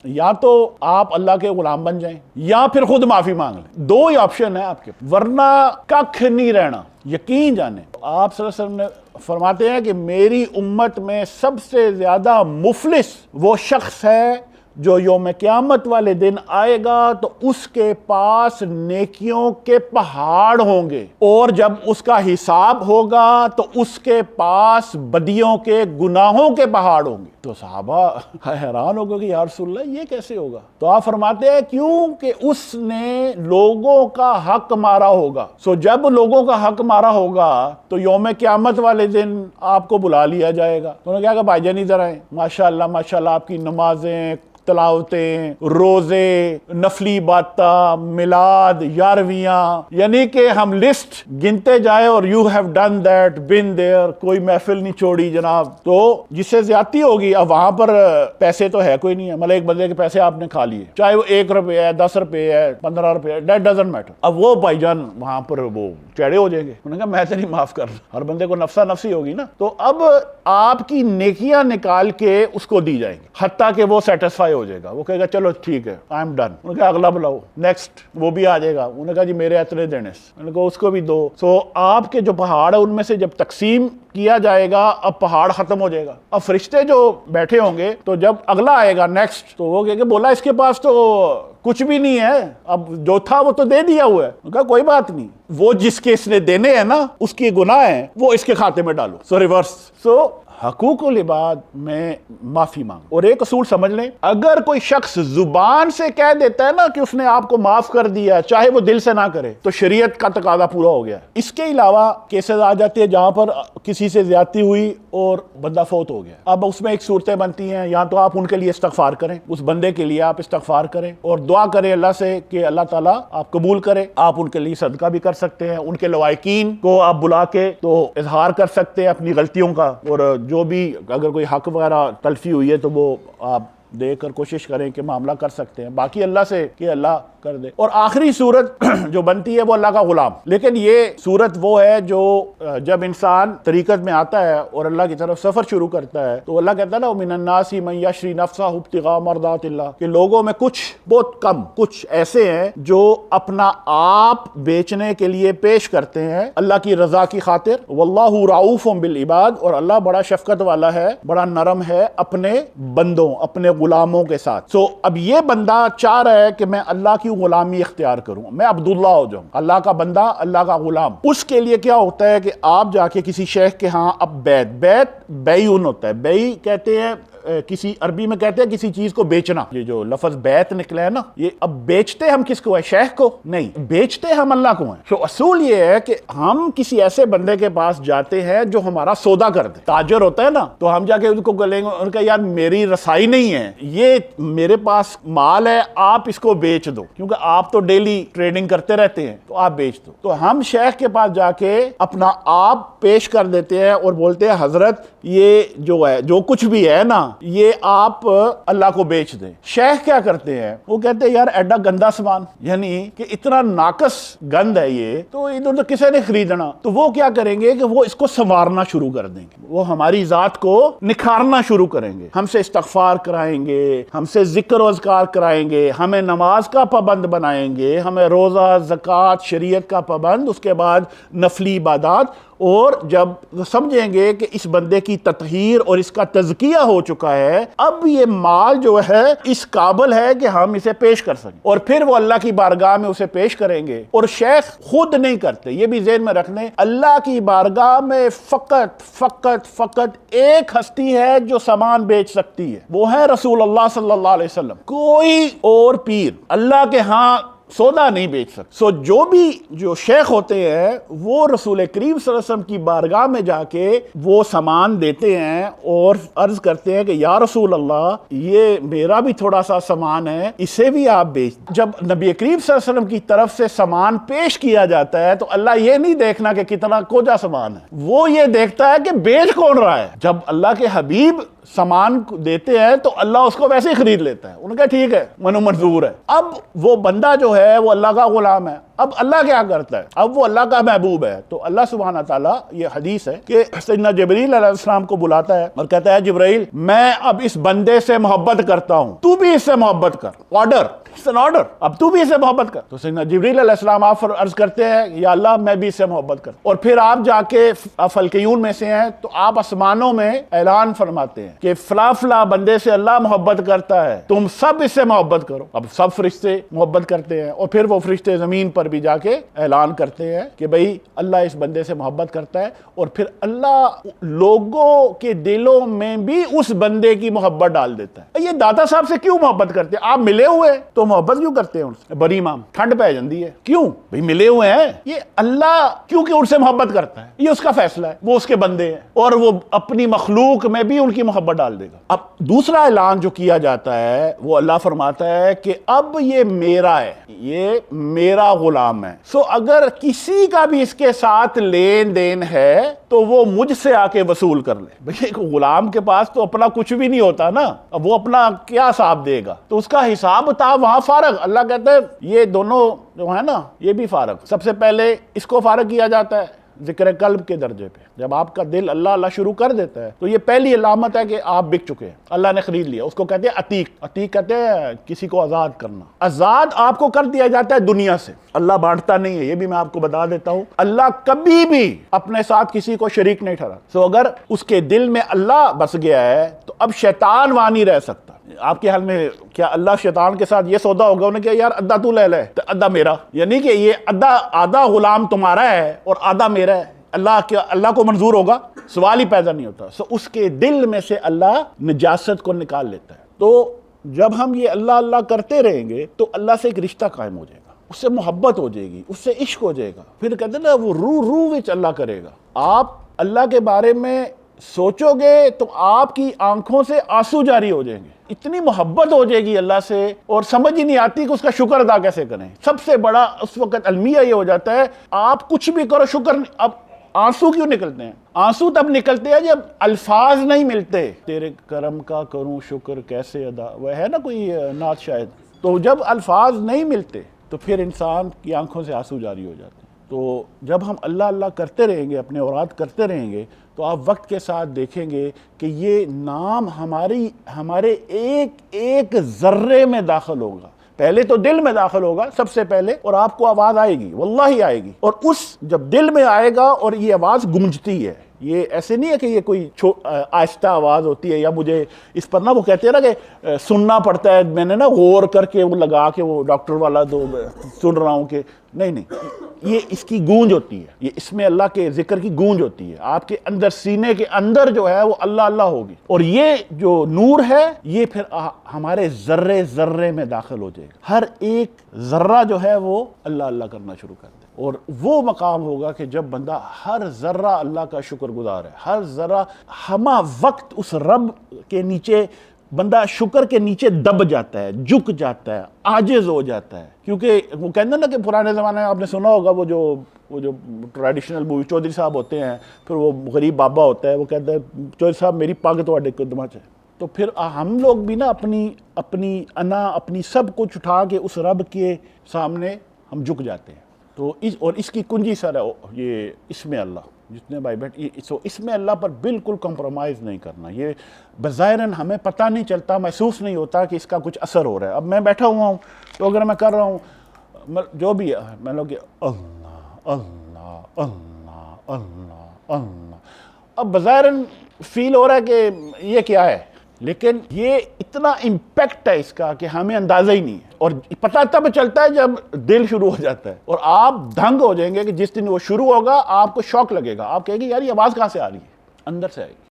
یا تو آپ اللہ کے غلام بن جائیں یا پھر خود معافی مانگ لیں، دو ہی آپشن ہے آپ کے، ورنہ ککھ نہیں رہنا، یقین جانیں۔ آپ صلی اللہ علیہ وسلم نے فرماتے ہیں کہ میری امت میں سب سے زیادہ مفلس وہ شخص ہے جو یوم قیامت والے دن آئے گا تو اس کے پاس نیکیوں کے پہاڑ ہوں گے، اور جب اس کا حساب ہوگا تو اس کے پاس بدیوں کے گناہوں کے پہاڑ ہوں گے۔ تو صحابہ حیران ہو گئے کہ یا رسول اللہ یہ کیسے ہوگا؟ تو آپ فرماتے ہیں کیوں کہ اس نے لوگوں کا حق مارا ہوگا۔ جب لوگوں کا حق مارا ہوگا تو یوم قیامت والے دن آپ کو بلا لیا جائے گا۔ تو انہوں نے کہا کہ بھائی جان ادھر آئیں، ماشاءاللہ آپ کی نمازیں، تلاوتیں، روزے، نفلی باتاں، میلاد، یارویاں، یعنی کہ ہم لسٹ گنتے جائیں اور you have done that, been there, کوئی محفل نہیں چھوڑی جناب۔ تو جس سے زیادتی ہوگی، اب وہاں پر پیسے تو ہے کوئی نہیں ہے، مطلب ایک بندے کے پیسے آپ نے کھا لیے، چاہے وہ 1 روپے ہے، 10 روپے ہے، 15 روپے ہے، دیٹ ڈزنٹ میٹر۔ اب وہ بھائی جان وہاں پر وہ چڑے ہو جائیں گے، انہوں نے کہا میں تو نہیں معاف کر رہا، ہر بندے کو نفسا نفسی ہوگی نا۔ تو اب آپ کی نیکیاں نکال کے اس کو دی جائیں گی، حتیٰ کہ وہ سیٹسفائی ہو جائے گا، وہ کہے گا چلو ٹھیک ہے آئی ایم ڈن۔ انہوں نے کہا اگلا بلاؤ، نیکسٹ، وہ بھی آ جائے گا، انہوں نے کہا جی میرے اتنے دینے، انہوں نے کہا اس کو بھی دو۔ آپ کے جو پہاڑ ہیں ان میں سے جب تقسیم کیا جائے گا اب پہاڑ ختم ہو جائے گا۔ اب فرشتے جو بیٹھے ہوں گے تو جب اگلا آئے گا نیکسٹ، تو وہ کہے کہ بولا اس کے پاس تو کچھ بھی نہیں ہے، اب جو تھا وہ تو دے دیا ہوا ہے۔ کہا کوئی بات نہیں، وہ جس کے اس نے دینے ہیں نا اس کی گناہ ہیں وہ اس کے کھاتے میں ڈالو۔ ریورس۔ حقوق العباد میں معافی مانگ۔ اور ایک اصول سمجھ لیں، اگر کوئی شخص زبان سے کہہ دیتا ہے نا کہ اس نے آپ کو معاف کر دیا، چاہے وہ دل سے نہ کرے، تو شریعت کا تقاضا پورا ہو گیا۔ اس کے علاوہ کیسز آ جاتے ہیں جہاں پر کسی سے زیادتی ہوئی اور بندہ فوت ہو گیا، اب اس میں ایک صورتیں بنتی ہیں، یا تو آپ ان کے لیے استغفار کریں، اس بندے کے لیے آپ استغفار کریں اور دعا کریں اللہ سے کہ اللہ تعالیٰ آپ قبول کرے۔ آپ ان کے لیے صدقہ بھی کر سکتے ہیں، ان کے لوائقین کو آپ بلا کے تو اظہار کر سکتے ہیں اپنی غلطیوں کا، اور جو بھی اگر کوئی حق وغیرہ تلفی ہوئی ہے تو وہ آپ دے کر کوشش کریں کہ معاملہ کر سکتے ہیں، باقی اللہ سے کہ اللہ کر دے۔ اور آخری صورت جو بنتی ہے وہ اللہ کا غلام، لیکن یہ صورت وہ ہے جو جب انسان طریقت میں آتا ہے اور اللہ کی طرف سفر شروع کرتا ہے تو اللہ کہتا ہے نا وَمِنَ النَّاسِ مَن يَشْرِي نَفْسَهُ ابْتِغَاءَ مَرْضَاتِ اللَّهِ، کہ لوگوں میں کچھ بہت کم کچھ ایسے ہیں جو اپنا آپ بیچنے کے لیے پیش کرتے ہیں اللہ کی رضا کی خاطر۔ وَاللَّهُ رَعُوفٌ بِالْعِبَادِ، اور اللہ بڑا شفقت والا ہے، بڑا نرم ہے اپنے بندوں، اپنے غلاموں کے ساتھ۔ اب یہ بندہ چاہ رہا ہے کہ میں اللہ کی غلامی اختیار کروں، میں عبداللہ ہو جاؤں، اللہ کا بندہ، اللہ کا غلام۔ اس کے لیے کیا ہوتا ہے کہ آپ جا کے کسی شیخ کے ہاں، اب بیعون ہوتا ہے، بیع کہتے ہیں، کسی عربی میں کہتے ہیں کسی چیز کو بیچنا، یہ جو لفظ بیعت نکلا ہے نا، یہ اب بیچتے ہم کس کو ہے؟ شیخ کو نہیں، بیچتے ہم اللہ کو ہیں۔ اصول یہ ہے کہ ہم کسی ایسے بندے کے پاس جاتے ہیں جو ہمارا سودا کر دے، تاجر ہوتا ہے نا، تو ہم جا کے ان کو گلیں گے، ان کا یار میری رسائی نہیں ہے، یہ میرے پاس مال ہے، آپ اس کو بیچ دو، کیونکہ آپ تو ڈیلی ٹریڈنگ کرتے رہتے ہیں تو آپ بیچ دو۔ تو ہم شیخ کے پاس جا کے اپنا آپ پیش کر دیتے ہیں اور بولتے ہیں حضرت یہ جو ہے جو کچھ بھی ہے نا یہ آپ اللہ کو بیچ دیں۔ شیخ کیا کرتے ہیں؟ وہ کہتے ہیں یار ایڈا گندا سامان، یعنی کہ اتنا ناقص گند ہے یہ، تو ادھر تو کسے نے خریدنا؟ تو وہ کیا کریں گے کہ وہ اس کو سنوارنا شروع کر دیں گے، وہ ہماری ذات کو نکھارنا شروع کریں گے، ہم سے استغفار کرائیں گے، ہم سے ذکر و اذکار کرائیں گے، ہمیں نماز کا پابند بنائیں گے، ہمیں روزہ، زکوٰۃ، شریعت کا پابند، اس کے بعد نفلی عبادات، اور جب سمجھیں گے کہ اس بندے کی تطہیر اور اس کا تزکیہ ہو چکا ہے، اب یہ مال جو ہے اس قابل ہے کہ ہم اسے پیش کر سکیں، اور پھر وہ اللہ کی بارگاہ میں اسے پیش کریں گے۔ اور شیخ خود نہیں کرتے، یہ بھی ذہن میں رکھ لیں، اللہ کی بارگاہ میں فقط ایک ہستی ہے جو سامان بیچ سکتی ہے، وہ ہے رسول اللہ صلی اللہ علیہ وسلم۔ کوئی اور پیر اللہ کے ہاں سودا نہیں بیچ سکتا۔ جو شیخ ہوتے ہیں وہ رسول کریم صلی اللہ علیہ وسلم کی بارگاہ میں جا کے وہ سامان دیتے ہیں اور عرض کرتے ہیں کہ یا رسول اللہ یہ میرا بھی تھوڑا سا سامان ہے، اسے بھی آپ بیچ۔ جب نبی کریم صلی اللہ علیہ وسلم کی طرف سے سامان پیش کیا جاتا ہے تو اللہ یہ نہیں دیکھنا کہ کتنا کوجا سامان ہے، وہ یہ دیکھتا ہے کہ بیچ کون رہا ہے۔ جب اللہ کے حبیب سامان دیتے ہیں تو اللہ اس کو ویسے ہی خرید لیتا ہے، انہوں نے کہا ٹھیک ہے منو منظور ہے۔ اب وہ بندہ جو ہے ہے وہ اللہ کا غلام ہے۔ اب اللہ کیا کرتا ہے؟ اب وہ اللہ کا محبوب ہے، تو اللہ سبحانہ تعالیٰ، یہ حدیث ہے کہ سیدنا جبرائیل علیہ السلام کو بلاتا ہے اور کہتا ہے جبرائیل میں اب اس بندے سے محبت کرتا ہوں، تو بھی اس سے محبت کر۔ آرڈر، آرڈر، اب تو بھی اس سے محبت کر۔ تو سیدنا جبرائیل علیہ السلام آپ عرض کرتے ہیں یا اللہ میں بھی اس سے محبت کرتا ہوں، اور پھر آپ جا کے فلکیون میں سے ہیں تو آپ آسمانوں میں اعلان فرماتے ہیں کہ فلاں فلاں بندے سے اللہ محبت کرتا ہے، تم سب اس سے محبت کرو۔ اب سب فرشتے محبت کرتے ہیں، اور پھر وہ فرشتے زمین پر بھی جا کے اعلان کرتے ہیں کہ بھئی اللہ اس بندے سے محبت کرتا ہے، اور پھر اللہ لوگوں کے دلوں میں بھی اس بندے کی محبت ڈال دیتا ہے۔ یہ داتا صاحب سے کیوں محبت کرتے ہیں؟ آپ ملے ہوئے تو محبت کیوں کرتے ہیں ان سے؟ بری امام ٹھنڈ پہ جاندی ہے، کیوں بھئی ملے ہوئے ہیں؟ یہ اللہ کیونکہ ان سے محبت کرتا ہے، یہ اس کا فیصلہ ہے، وہ اس کے بندے ہیں، اور وہ اپنی مخلوق میں بھی ان کی محبت ڈال دے گا۔ اب دوسرا اعلان جو کیا جاتا ہے وہ اللہ فرماتا ہے کہ اب یہ میرا ہے، یہ میرا غلام ہے، سو اگر کسی کا بھی اس کے ساتھ لین دین ہے تو وہ مجھ سے آ کے وصول کر لے۔ بھئی ایک غلام کے پاس تو اپنا کچھ بھی نہیں ہوتا نا، اب وہ اپنا کیا حساب دے گا؟ تو اس کا حساب تھا وہاں فارغ۔ اللہ کہتا ہے یہ دونوں جو ہے نا یہ بھی فارغ۔ سب سے پہلے اس کو فارغ کیا جاتا ہے ذکر قلب کے درجے پہ، جب آپ کا دل اللہ اللہ شروع کر دیتا ہے تو یہ پہلی علامت ہے کہ آپ بک چکے ہیں، اللہ نے خرید لیا۔ اس کو کہتے ہیں عتیق۔ عتیق کہتے ہیں کسی کو آزاد کرنا۔ آزاد آپ کو کر دیا جاتا ہے دنیا سے، اللہ بانٹتا نہیں ہے، یہ بھی میں آپ کو بتا دیتا ہوں۔ اللہ کبھی بھی اپنے ساتھ کسی کو شریک نہیں ٹھہرا، سو اگر اس کے دل میں اللہ بس گیا ہے تو اب شیطان وہاں نہیں رہ سکتا۔ آپ کے حال میں کیا اللہ شیطان کے ساتھ یہ سودا ہوگا انہیں کہ یار ادھا تو لے لے تو ادھا میرا، یعنی کہ یہ آدھا غلام تمہارا ہے اور آدھا میرا ہے، اللہ کو منظور ہوگا؟ سوال ہی پیدا نہیں ہوتا۔ سو اس کے دل میں سے اللہ نجاست کو نکال لیتا ہے۔ تو جب ہم یہ اللہ اللہ کرتے رہیں گے تو اللہ سے ایک رشتہ قائم ہو جائے گا، اس سے محبت ہو جائے گی، اس سے عشق ہو جائے گا، پھر کہتے ہیں نا وہ روح وچ اللہ کرے گا۔ آپ اللہ کے بارے میں سوچو گے تو آپ کی آنکھوں سے آنسو جاری ہو جائیں گے، اتنی محبت ہو جائے گی اللہ سے، اور سمجھ ہی نہیں آتی کہ اس کا شکر ادا کیسے کریں۔ سب سے بڑا اس وقت المیہ یہ ہو جاتا ہے آپ کچھ بھی کرو شکر نہیں۔ اب آنسو کیوں نکلتے ہیں؟ آنسو تب نکلتے ہیں جب الفاظ نہیں ملتے۔ تیرے کرم کا کروں شکر کیسے ادا، وہ ہے نا کوئی نعت شاید، تو جب الفاظ نہیں ملتے تو پھر انسان کی آنکھوں سے آنسو جاری ہو جاتے ہیں۔ تو جب ہم اللہ اللہ کرتے رہیں گے، اپنے اوراد کرتے رہیں گے، تو آپ وقت کے ساتھ دیکھیں گے کہ یہ نام ہمارے ایک ذرے میں داخل ہوگا۔ پہلے تو دل میں داخل ہوگا سب سے پہلے، اور آپ کو آواز آئے گی، واللہ آئے گی، اور جب دل میں آئے گا اور یہ آواز گونجتی ہے، یہ ایسے نہیں ہے کہ یہ کوئی آہستہ آواز ہوتی ہے، یا مجھے اس پر نا وہ کہتے ہیں نا کہ سننا پڑتا ہے، میں نے نا غور کر کے وہ لگا کے وہ ڈاکٹر والا تو سن رہا ہوں کہ نہیں، یہ اس کی گونج ہوتی ہے، یہ اس میں اللہ کے ذکر کی گونج ہوتی ہے، آپ کے اندر سینے کے اندر جو ہے وہ اللہ اللہ ہوگی، اور یہ جو نور ہے یہ پھر ہمارے ذرے میں داخل ہو جائے گا، ہر ایک ذرہ جو ہے وہ اللہ اللہ کرنا شروع کر دے، اور وہ مقام ہوگا کہ جب بندہ ہر ذرہ اللہ کا شکر گزار ہے، ہر ذرہ ہمہ وقت اس رب کے نیچے بندہ شکر کے نیچے دب جاتا ہے، جھک جاتا ہے، عاجز ہو جاتا ہے، کیونکہ وہ کہتے ہیں نا کہ پرانے زمانے میں آپ نے سنا ہوگا وہ جو ٹریڈیشنل مووی چودھری صاحب ہوتے ہیں، پھر وہ غریب بابا ہوتا ہے، وہ کہتا ہے چودھری صاحب میری پگ تواڈے قدماں چ ہے، تو پھر ہم لوگ بھی نا اپنی انا اپنی سب کچھ اٹھا کے اس رب کے سامنے ہم جھک جاتے ہیں۔ تو اس کی کنجی سر ہے یہ اسم اللہ، جتنے بھائی بیٹھ اس میں اللہ پر بالکل کمپرومائز نہیں کرنا۔ یہ بظاہراً ہمیں پتہ نہیں چلتا، محسوس نہیں ہوتا کہ اس کا کچھ اثر ہو رہا ہے۔ اب میں بیٹھا ہوا ہوں تو اگر میں کر رہا ہوں جو بھی ہے، میں لوگ اللہ اللہ اللہ اللہ اللہ، اب بظاہراً فیل ہو رہا ہے کہ یہ کیا ہے، لیکن یہ اتنا امپیکٹ ہے اس کا کہ ہمیں اندازہ ہی نہیں ہے، اور پتہ تب چلتا ہے جب دل شروع ہو جاتا ہے، اور آپ دھنگ ہو جائیں گے کہ جس دن وہ شروع ہوگا آپ کو شوق لگے گا، آپ کہیں گے یار یہ آواز کہاں سے آ رہی ہے، اندر سے آئے گی۔